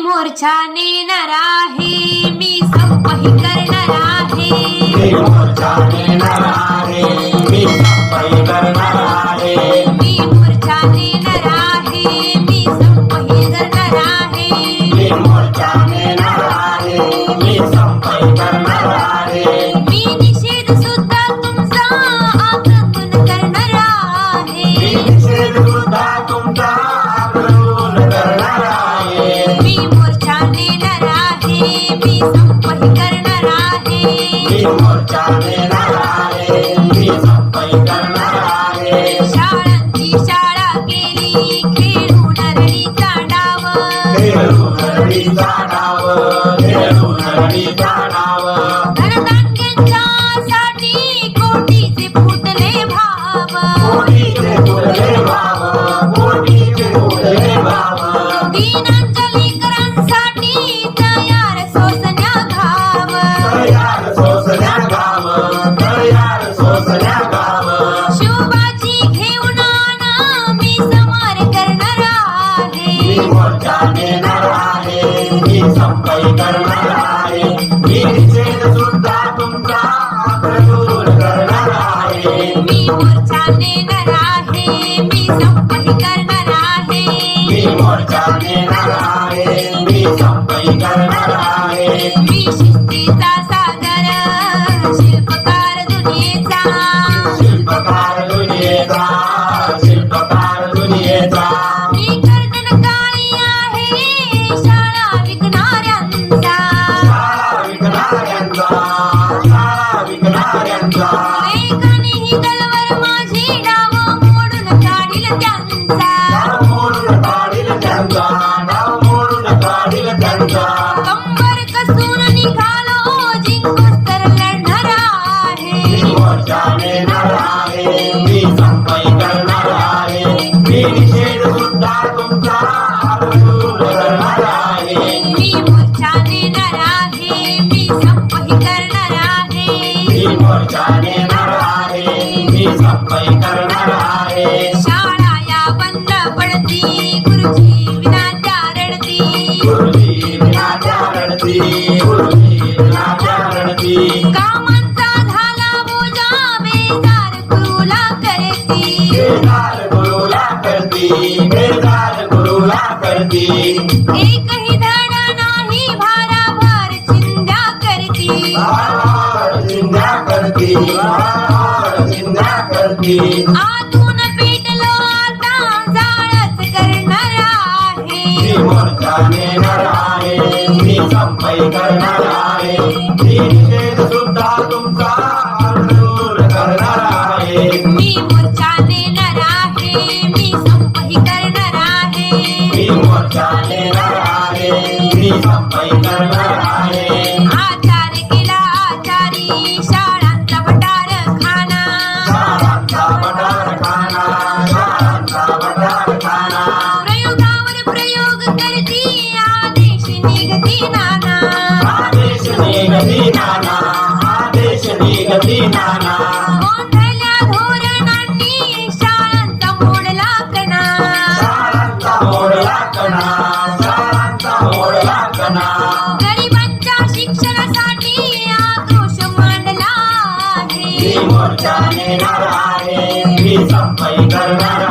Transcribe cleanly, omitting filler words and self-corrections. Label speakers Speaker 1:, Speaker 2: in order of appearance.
Speaker 1: मोर्चा नेणार आहे, मी संपही करणार आहे.
Speaker 2: मी मोर्चा नेणार आहे, मी संपही करणार आहे.
Speaker 1: मी मोर्चा नेणार आहे, मी संपही करणार आहे.
Speaker 2: मी मोर्चा नेणार आहे, मी संपही करणार आहे.
Speaker 1: मी निषेध सुद्धा तुमचा आक्रमण करणार आहे.
Speaker 2: मी निषेध सुद्धा तुमचा आक्रमण करणार आहे.
Speaker 1: मी मोर्चा नेणार आहे, मी संपही करणार आहे.
Speaker 2: मी मोर्चा नेणार आहे, मी संपही करणार आहे.
Speaker 1: शाळांची शाळा केली खेळून रडीचा डाव.
Speaker 2: खेळून रडीचा डाव, खेळून रडीचा डाव.
Speaker 1: धनधान्यांच्यासाठी कोटीचे फुटले भाव.
Speaker 2: कोटीचे फुटले भाव, कोटीचे फुटले भाव.
Speaker 1: दीनांच्या लेकरांसाठी तयार सोसण्या घाव.
Speaker 2: तयार सोसण्या गाव, तयार सोसण्या गाव.
Speaker 1: शोभाची घेऊन आणा, मी समर करणार आहे.
Speaker 2: मी मोर्चा नेणार आहे, मी संपही करणार आहे. मी निषेध सुद्धा तुमचा आक्रमण करणार आहे.
Speaker 1: मी मोर्चा नेणार आहे, मी संपही करणार आहे.
Speaker 2: मी मोर्चा नेणार आहे, मी संपही करणार आहे.
Speaker 1: मी शिस्तीचा सागर शिल्पकार दुनियेचा.
Speaker 2: शिल्पकार दुनियेचा, शिल्पकार दुनियेचा.
Speaker 1: मी गर्दन काळी आहे शाळा विकणाऱ्यांचा.
Speaker 2: शाळा विकणाऱ्यांचा, शाळा विकणाऱ्यांचा.
Speaker 1: लेखनीही तलवार माझी डाव मोडून काढील त्यांचा.
Speaker 2: डाव मोडून काढील त्यांचा, डाव मोडून काढील त्यांचा.
Speaker 1: कंबर कसून निघालो जिंकूस तर लढणार आहे.
Speaker 2: मी मोर्चा नेणार आहे, मी संपही करणार आहे. मी निषेध सुद्धा तुमचा आक्रमण करणार आहे.
Speaker 1: मी मोर्चा नेणार आहे, मी संपही करणार आहे.
Speaker 2: मी मोर्चा नेणार आहे, मी संपही करणार आहे.
Speaker 1: शाळा या बंद पडती गुरुजी विना त्या रडती.
Speaker 2: गुरुजी विना त्या रडती, गुरुजी विना त्या रडती.
Speaker 1: कामांचा झाला बोजा बेजार गुरुला करती.
Speaker 2: बेजार गुरुला करती, बेजार गुरुला करती.
Speaker 1: एकही धड नाही भाराभार चिंध्या करती.
Speaker 2: भार चिंध्या करती, भार चिंध्या करती.
Speaker 1: आतून पेटलो आता जाळच करणार आहे.
Speaker 2: मी मोर्चा नेणार आहे, मी संपही करणार आहे. मी निषेध सुद्धा तुमचा आक्रमण करणार आहे.
Speaker 1: मी मोर्चा नेणार आहे, मी संपही करणार आहे.
Speaker 2: मी मोर्चा नेणार आहे, मी संपही करणार आहे.
Speaker 1: आचार केला आचारी शाळांचा बटार खाना.
Speaker 2: शाळांचा बटार खाना, शाळांचा बटार खाना.
Speaker 1: प्रयोगावर प्रयोग करती आदेश निघती नाना.
Speaker 2: आदेश निघती नाना, आदेश निघती नाना.
Speaker 1: गोंधळल्या धोरणांनी शाळांचा मोडला कणा.
Speaker 2: शाळांचा मोडला कणा, शाळांचा मोडला कणा.
Speaker 1: गरिबांच्या शिक्षणासाठी आक्रोश मांडला
Speaker 2: मी
Speaker 1: आहे.
Speaker 2: मोर्चा नेणार आहे, मी संपही करणार